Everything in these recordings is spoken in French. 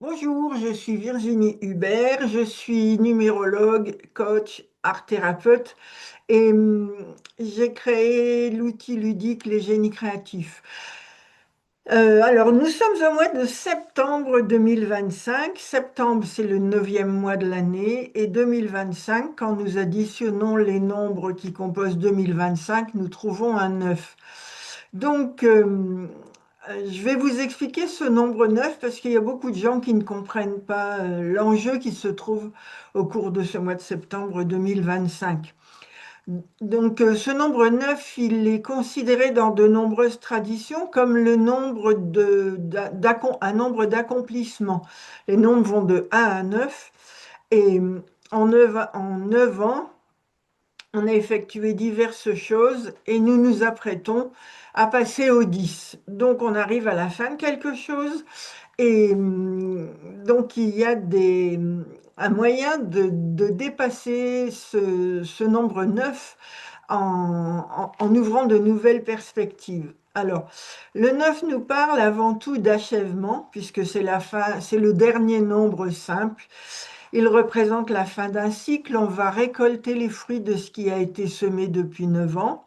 Bonjour, je suis Virginie Hubert, je suis numérologue, coach, art thérapeute et j'ai créé l'outil ludique Les Génies Créatifs. Alors, nous sommes au mois de septembre 2025. Septembre, c'est le neuvième mois de l'année et 2025, quand nous additionnons les nombres qui composent 2025, nous trouvons un 9. Donc, je vais vous expliquer ce nombre 9 parce qu'il y a beaucoup de gens qui ne comprennent pas l'enjeu qui se trouve au cours de ce mois de septembre 2025. Donc, ce nombre 9, il est considéré dans de nombreuses traditions comme le nombre un nombre d'accomplissements. Les nombres vont de 1 à 9 et en 9 ans, on a effectué diverses choses et nous nous apprêtons à passer au 10. Donc, on arrive à la fin de quelque chose et donc, il y a un moyen de dépasser ce nombre 9 en ouvrant de nouvelles perspectives. Alors, le 9 nous parle avant tout d'achèvement, puisque c'est la fin, c'est le dernier nombre simple. Il représente la fin d'un cycle. On va récolter les fruits de ce qui a été semé depuis 9 ans.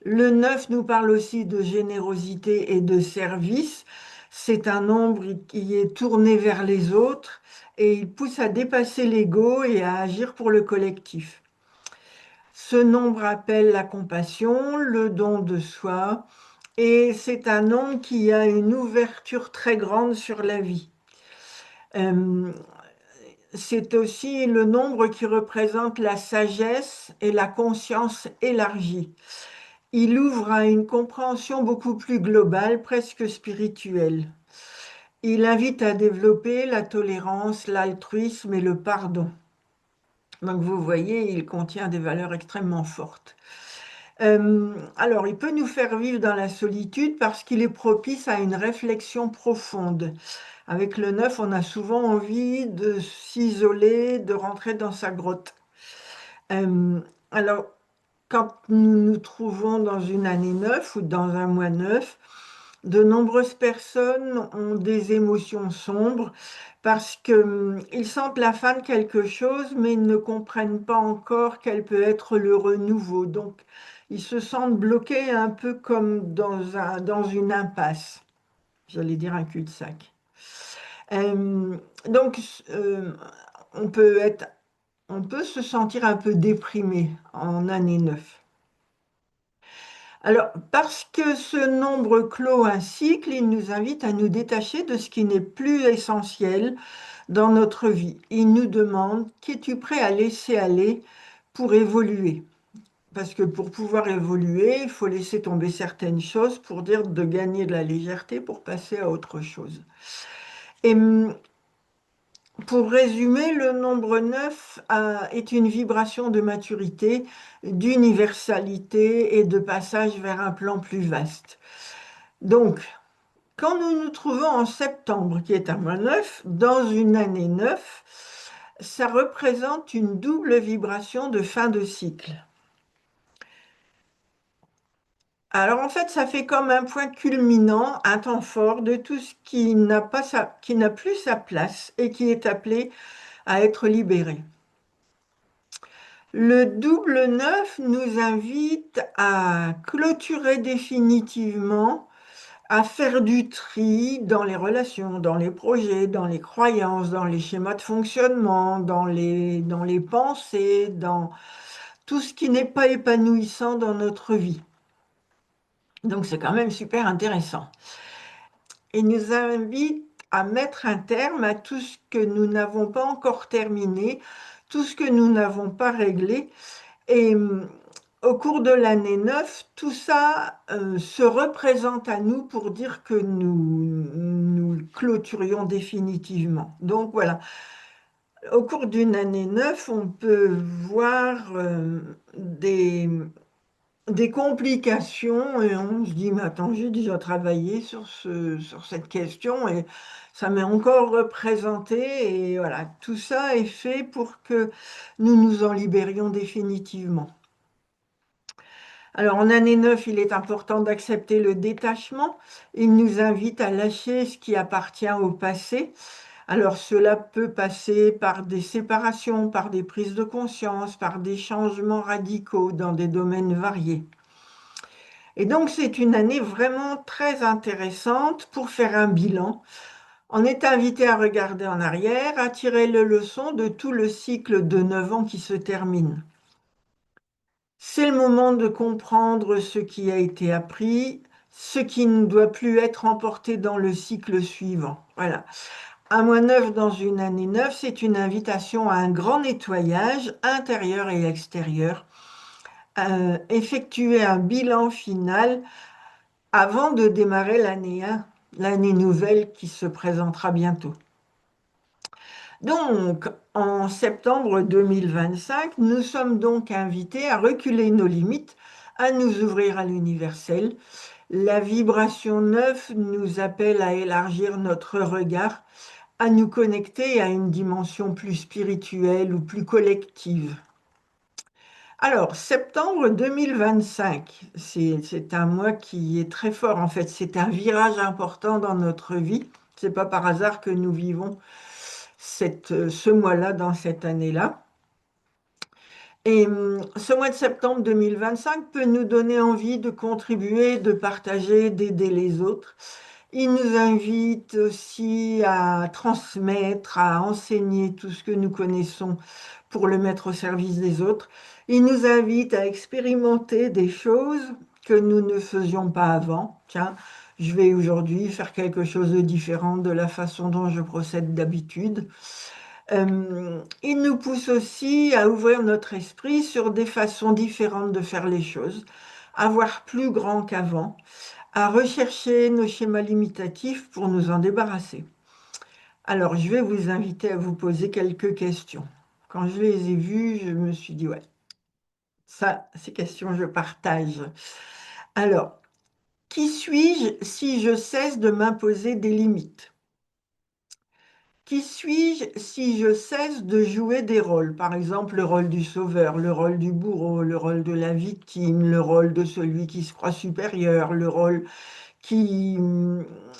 Le 9 nous parle aussi de générosité et de service. C'est un nombre qui est tourné vers les autres et il pousse à dépasser l'ego et à agir pour le collectif. Ce nombre appelle la compassion, le don de soi, et c'est un nombre qui a une ouverture très grande sur la vie. Euh, c'est aussi le nombre qui représente la sagesse et la conscience élargie. Il ouvre à une compréhension beaucoup plus globale, presque spirituelle. Il invite à développer la tolérance, l'altruisme et le pardon. Donc vous voyez, il contient des valeurs extrêmement fortes. Alors, il peut nous faire vivre dans la solitude parce qu'il est propice à une réflexion profonde. Avec le 9, on a souvent envie de s'isoler, de rentrer dans sa grotte. Euh, alors, quand nous nous trouvons dans une année 9 ou dans un mois 9, de nombreuses personnes ont des émotions sombres parce qu'ils sentent la fin de quelque chose, mais ils ne comprennent pas encore quel peut être le renouveau. Donc, ils se sentent bloqués un peu comme dans une impasse. J'allais dire un cul-de-sac. Euh, donc, euh, on peut être, on peut se sentir un peu déprimé en année 9. Alors, parce que ce nombre clôt un cycle, il nous invite à nous détacher de ce qui n'est plus essentiel dans notre vie. Il nous demande, qu'es-tu prêt à laisser aller pour évoluer? Parce que pour pouvoir évoluer, il faut laisser tomber certaines choses pour dire de gagner de la légèreté pour passer à autre chose. Et pour résumer, le nombre 9 est une vibration de maturité, d'universalité et de passage vers un plan plus vaste. Donc, quand nous nous trouvons en septembre, qui est un mois 9, dans une année 9, ça représente une double vibration de fin de cycle. Alors en fait, ça fait comme un point culminant, un temps fort de tout ce qui n'a plus sa place et qui est appelé à être libéré. Le double 9 nous invite à clôturer définitivement, à faire du tri dans les relations, dans les projets, dans les croyances, dans les schémas de fonctionnement, dans les pensées, dans tout ce qui n'est pas épanouissant dans notre vie. Donc c'est quand même super intéressant. Et nous invite à mettre un terme à tout ce que nous n'avons pas encore terminé, tout ce que nous n'avons pas réglé. Et au cours de l'année 9, tout ça se représente à nous pour dire que nous clôturions définitivement. Donc voilà, au cours d'une année 9, on peut voir des complications et on se dit, mais attends, j'ai déjà travaillé sur cette question et ça m'est encore représenté et voilà, tout ça est fait pour que nous nous en libérions définitivement. Alors, en année 9, il est important d'accepter le détachement. Il nous invite à lâcher ce qui appartient au passé. Alors, cela peut passer par des séparations, par des prises de conscience, par des changements radicaux dans des domaines variés. Et donc, c'est une année vraiment très intéressante pour faire un bilan. On est invité à regarder en arrière, à tirer les leçons de tout le cycle de 9 ans qui se termine. C'est le moment de comprendre ce qui a été appris, ce qui ne doit plus être emporté dans le cycle suivant. Voilà. Un mois neuf dans une année neuve, c'est une invitation à un grand nettoyage intérieur et extérieur. Effectuer un bilan final avant de démarrer l'année 1, l'année nouvelle qui se présentera bientôt. Donc, en septembre 2025, nous sommes donc invités à reculer nos limites, à nous ouvrir à l'universel. La vibration neuve nous appelle à élargir notre regard, à nous connecter à une dimension plus spirituelle ou plus collective. Alors, septembre 2025, c'est un mois qui est très fort en fait. C'est un virage important dans notre vie. C'est pas par hasard que nous vivons ce mois-là dans cette année-là. Et ce mois de septembre 2025 peut nous donner envie de contribuer, de partager, d'aider les autres. Il nous invite aussi à transmettre, à enseigner tout ce que nous connaissons pour le mettre au service des autres. Il nous invite à expérimenter des choses que nous ne faisions pas avant. Tiens, je vais aujourd'hui faire quelque chose de différent de la façon dont je procède d'habitude. Il nous pousse aussi à ouvrir notre esprit sur des façons différentes de faire les choses, à voir plus grand qu'avant, à rechercher nos schémas limitatifs pour nous en débarrasser. Alors, je vais vous inviter à vous poser quelques questions. Quand je les ai vues, je me suis dit, ouais, ça, ces questions, je partage. Alors, qui suis-je si je cesse de m'imposer des limites? Qui suis-je si je cesse de jouer des rôles? Par exemple, le rôle du sauveur, le rôle du bourreau, le rôle de la victime, le rôle de celui qui se croit supérieur, le rôle qui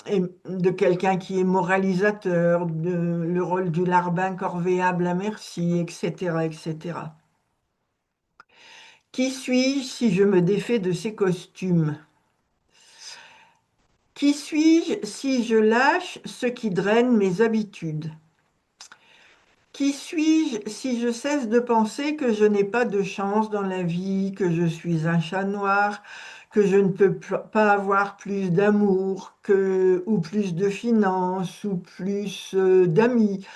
est de quelqu'un qui est moralisateur, le rôle du larbin corvéable à merci, etc., etc. Qui suis-je si je me défais de ces costumes? Qui suis-je si je lâche ce qui draine mes habitudes? Qui suis-je si je cesse de penser que je n'ai pas de chance dans la vie, que je suis un chat noir, que je ne peux pas avoir plus d'amour, ou plus de finances, ou plus d'amis,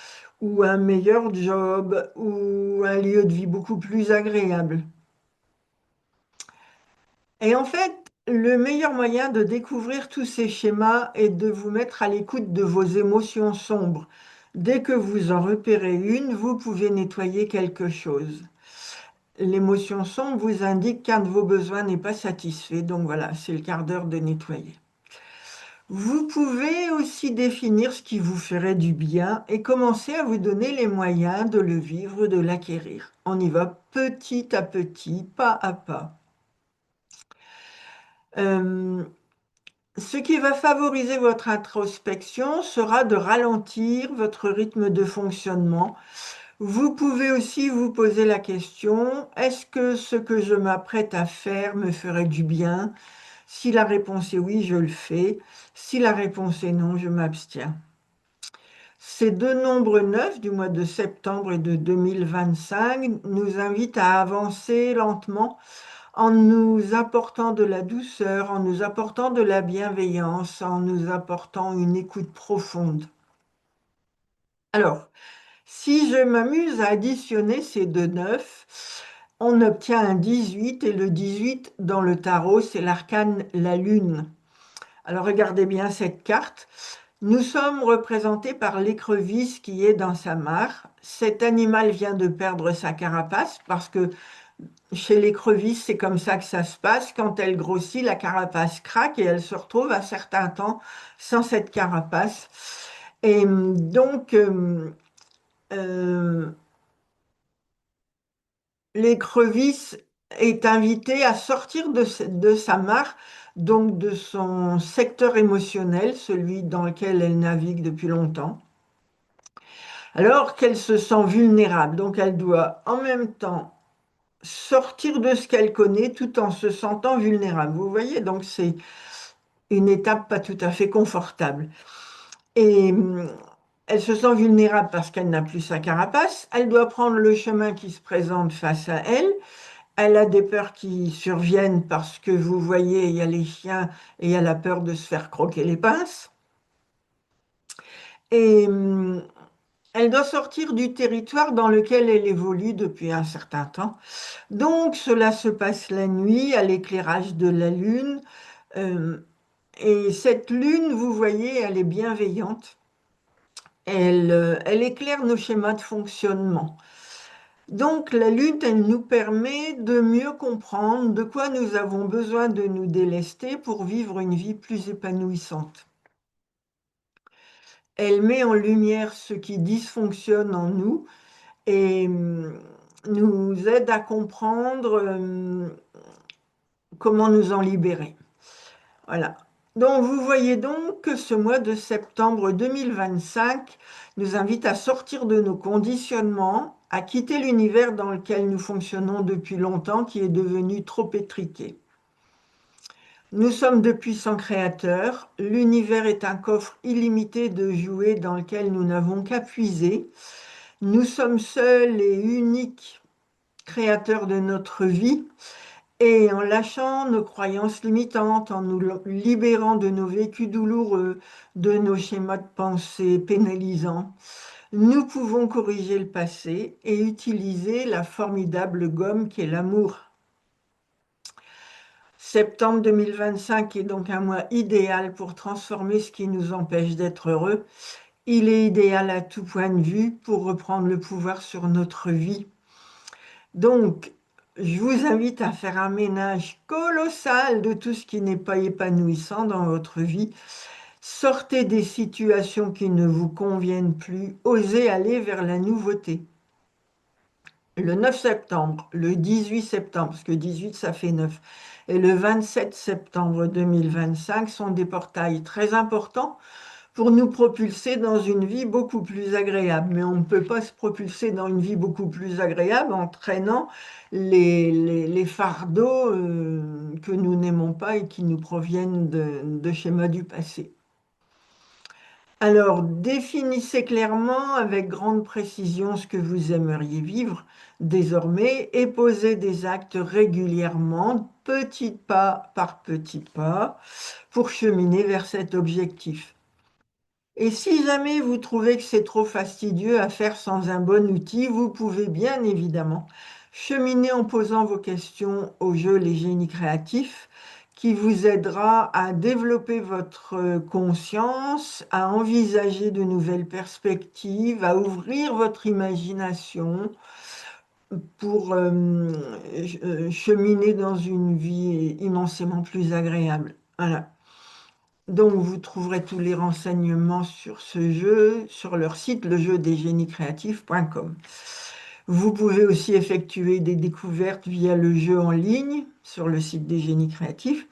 ou un meilleur job, ou un lieu de vie beaucoup plus agréable? Et en fait, le meilleur moyen de découvrir tous ces schémas est de vous mettre à l'écoute de vos émotions sombres. Dès que vous en repérez une, vous pouvez nettoyer quelque chose. L'émotion sombre vous indique qu'un de vos besoins n'est pas satisfait, donc voilà, c'est le quart d'heure de nettoyer. Vous pouvez aussi définir ce qui vous ferait du bien et commencer à vous donner les moyens de le vivre, de l'acquérir. On y va petit à petit, pas à pas. Euh, Ce qui va favoriser votre introspection sera de ralentir votre rythme de fonctionnement. Vous pouvez aussi vous poser la question, est-ce que ce que je m'apprête à faire me ferait du bien? Si la réponse est oui, je le fais. Si la réponse est non, je m'abstiens. Ces deux nombres neufs du mois de septembre et de 2025 nous invitent à avancer lentement en nous apportant de la douceur, en nous apportant de la bienveillance, en nous apportant une écoute profonde. Alors, si je m'amuse à additionner ces deux neufs, on obtient un 18 et le 18 dans le tarot, c'est l'arcane la lune. Alors regardez bien cette carte. Nous sommes représentés par l'écrevisse qui est dans sa mare. Cet animal vient de perdre sa carapace parce que chez l'écrevisse, c'est comme ça que ça se passe. Quand elle grossit, la carapace craque et elle se retrouve à certains temps sans cette carapace. Et donc, euh, l'écrevisse est invité à sortir de sa mare, donc de son secteur émotionnel, celui dans lequel elle navigue depuis longtemps, alors qu'elle se sent vulnérable. Donc elle doit en même temps sortir de ce qu'elle connaît tout en se sentant vulnérable. Vous voyez, donc c'est une étape pas tout à fait confortable. Et elle se sent vulnérable parce qu'elle n'a plus sa carapace. Elle doit prendre le chemin qui se présente face à elle. Elle a des peurs qui surviennent parce que vous voyez, il y a les chiens et elle a peur de se faire croquer les pinces. Et elle doit sortir du territoire dans lequel elle évolue depuis un certain temps. Donc cela se passe la nuit à l'éclairage de la lune. Euh, et cette lune, vous voyez, elle est bienveillante. Elle éclaire nos schémas de fonctionnement. Donc, la lutte, elle nous permet de mieux comprendre de quoi nous avons besoin de nous délester pour vivre une vie plus épanouissante. Elle met en lumière ce qui dysfonctionne en nous et nous aide à comprendre comment nous en libérer. Voilà. Donc, vous voyez donc que ce mois de septembre 2025 nous invite à sortir de nos conditionnements, à quitter l'univers dans lequel nous fonctionnons depuis longtemps, qui est devenu trop étriqué. Nous sommes de puissants créateurs. L'univers est un coffre illimité de jouets dans lequel nous n'avons qu'à puiser. Nous sommes seuls et uniques créateurs de notre vie. Et en lâchant nos croyances limitantes, en nous libérant de nos vécus douloureux, de nos schémas de pensée pénalisants, nous pouvons corriger le passé et utiliser la formidable gomme qui est l'amour. Septembre 2025 est donc un mois idéal pour transformer ce qui nous empêche d'être heureux. Il est idéal à tout point de vue pour reprendre le pouvoir sur notre vie. Donc, je vous invite à faire un ménage colossal de tout ce qui n'est pas épanouissant dans votre vie. Sortez des situations qui ne vous conviennent plus. Osez aller vers la nouveauté. Le 9 septembre, le 18 septembre, parce que 18 ça fait 9, et le 27 septembre 2025 sont des portails très importants pour nous propulser dans une vie beaucoup plus agréable. Mais on ne peut pas se propulser dans une vie beaucoup plus agréable en traînant les fardeaux que nous n'aimons pas et qui nous proviennent de schémas du passé. Alors, définissez clairement avec grande précision ce que vous aimeriez vivre désormais et posez des actes régulièrement, petit pas par petit pas, pour cheminer vers cet objectif. Et si jamais vous trouvez que c'est trop fastidieux à faire sans un bon outil, vous pouvez bien évidemment cheminer en posant vos questions au jeu Les Génies Créatifs, qui vous aidera à développer votre conscience, à envisager de nouvelles perspectives, à ouvrir votre imagination pour cheminer dans une vie immensément plus agréable. Voilà. Donc, vous trouverez tous les renseignements sur ce jeu sur leur site, lejeudesgéniescréatifs.com. Vous pouvez aussi effectuer des découvertes via le jeu en ligne sur le site des Génies Créatifs.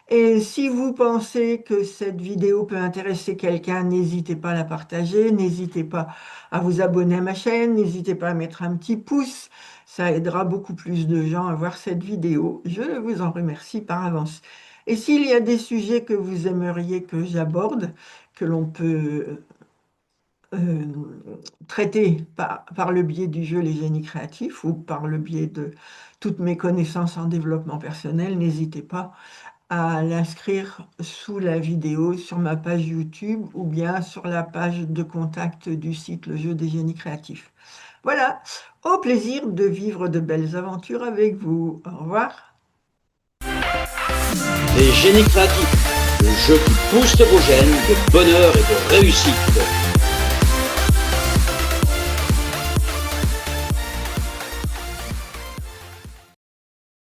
Et si vous pensez que cette vidéo peut intéresser quelqu'un, n'hésitez pas à la partager, n'hésitez pas à vous abonner à ma chaîne, n'hésitez pas à mettre un petit pouce. Ça aidera beaucoup plus de gens à voir cette vidéo. Je vous en remercie par avance. Et s'il y a des sujets que vous aimeriez que j'aborde, que l'on peut euh, traiter par le biais du jeu Les Génies Créatifs ou par le biais de toutes mes connaissances en développement personnel, n'hésitez pas à l'inscrire sous la vidéo sur ma page YouTube ou bien sur la page de contact du site Le Jeu des Génies Créatifs. Voilà, au plaisir de vivre de belles aventures avec vous. Au revoir. Les Génies Créatifs, le jeu qui booste vos gènes de bonheur et de réussite.